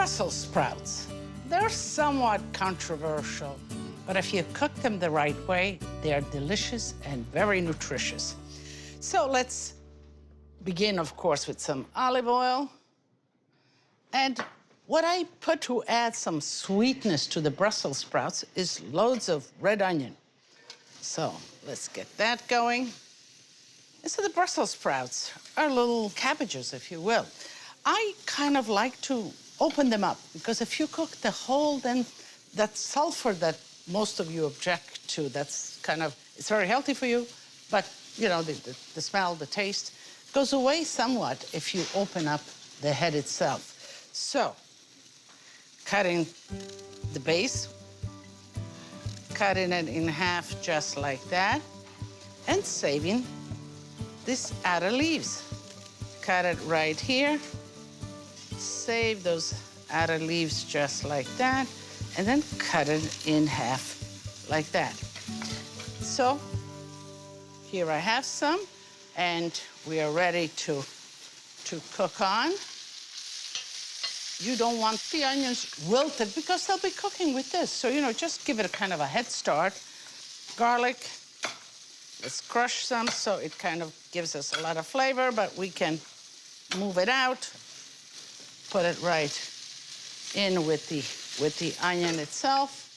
Brussels sprouts. They're somewhat controversial, but if you cook them the right way, they are delicious and very nutritious. So let's begin, of course, with some olive oil. And what I put to add some sweetness to the Brussels sprouts is loads of red onion. So let's get that going. And so the Brussels sprouts are little cabbages, if you will. I kind of like to open them up, because if you cook the whole, then that sulfur that most of you object to, that's kind of, it's very healthy for you, but you know, the smell, the taste goes away somewhat if you open up the head itself. So, cutting the base, cutting it in half just like that, and saving these outer leaves. Cut it right here. Save those outer leaves just like that, and then cut it in half like that. So here I have some, and we are ready to cook on. You don't want the onions wilted because they'll be cooking with this. So, you know, just give it a kind of a head start. Garlic, let's crush some so it kind of gives us a lot of flavor, but we can move it out. Put it right in with the onion itself.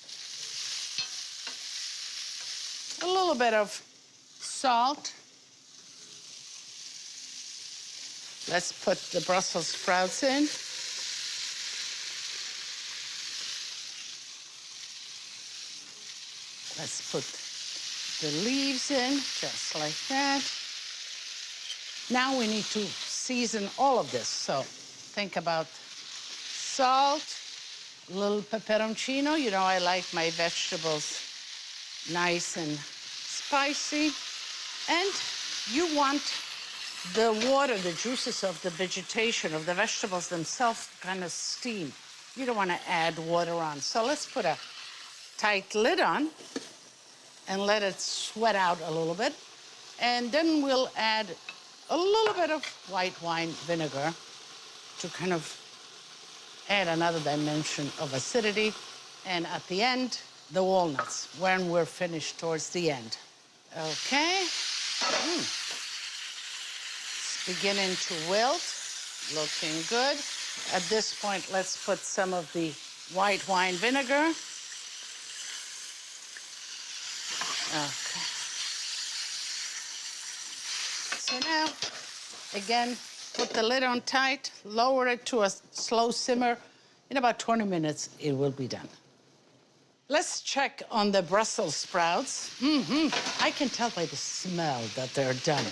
A little bit of salt. Let's put the Brussels sprouts in. Let's put the leaves in, just like that. Now we need to season all of this. So think about salt, a little peperoncino. You know, I like my vegetables nice and spicy. And you want the water, the juices of the vegetation, of the vegetables themselves, kind of steam. You don't want to add water on. So let's put a tight lid on and let it sweat out a little bit. And then we'll add a little bit of white wine vinegar to kind of add another dimension of acidity. And at the end, the walnuts, when we're finished towards the end. Okay. It's beginning to wilt, looking good. At this point, let's put some of the white wine vinegar. Okay. So now, again, put the lid on tight, lower it to a slow simmer. In about 20 minutes, it will be done. Let's check on the Brussels sprouts. I can tell by the smell that they're done.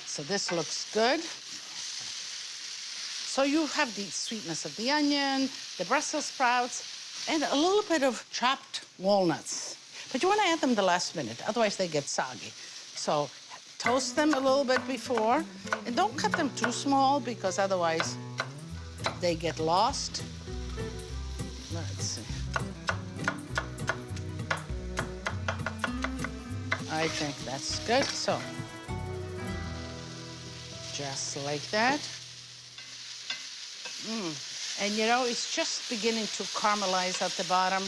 So this looks good. So you have the sweetness of the onion, the Brussels sprouts, and a little bit of chopped walnuts. But you want to add them the last minute, otherwise they get soggy. So toast them a little bit before, and don't cut them too small because otherwise they get lost. Let's see. I think that's good. So just like that. And you know, it's just beginning to caramelize at the bottom.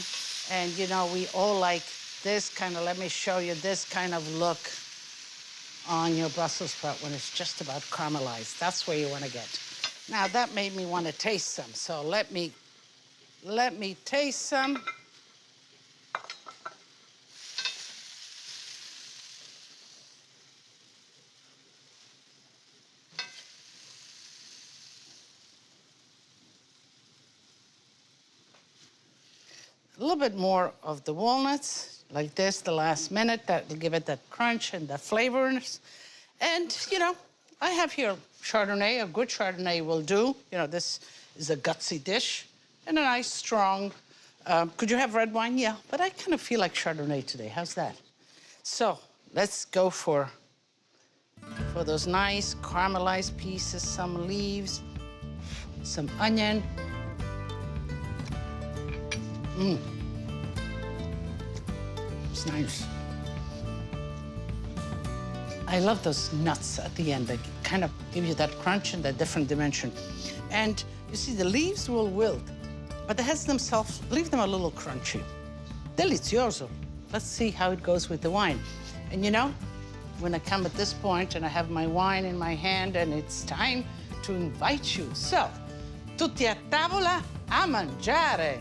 And you know, we all like this kind of, let me show you this kind of look on your Brussels sprout when it's just about caramelized. That's where you want to get. Now that made me want to taste some. So let me taste some. A little bit more of the walnuts, like this, the last minute. That will give it that crunch and the flavors. And, you know, I have here Chardonnay. A good Chardonnay will do. You know, this is a gutsy dish. And a nice, strong, could you have red wine? Yeah, but I kind of feel like Chardonnay today. How's that? So let's go for those nice caramelized pieces, some leaves, some onion. It's nice. I love those nuts at the end. They kind of give you that crunch and that different dimension. And you see, the leaves will wilt but the heads themselves, leave them a little crunchy. Delizioso. Let's see how it goes with the wine. And you know, when I come at this point and I have my wine in my hand and it's time to invite you. So, tutti a tavola a mangiare.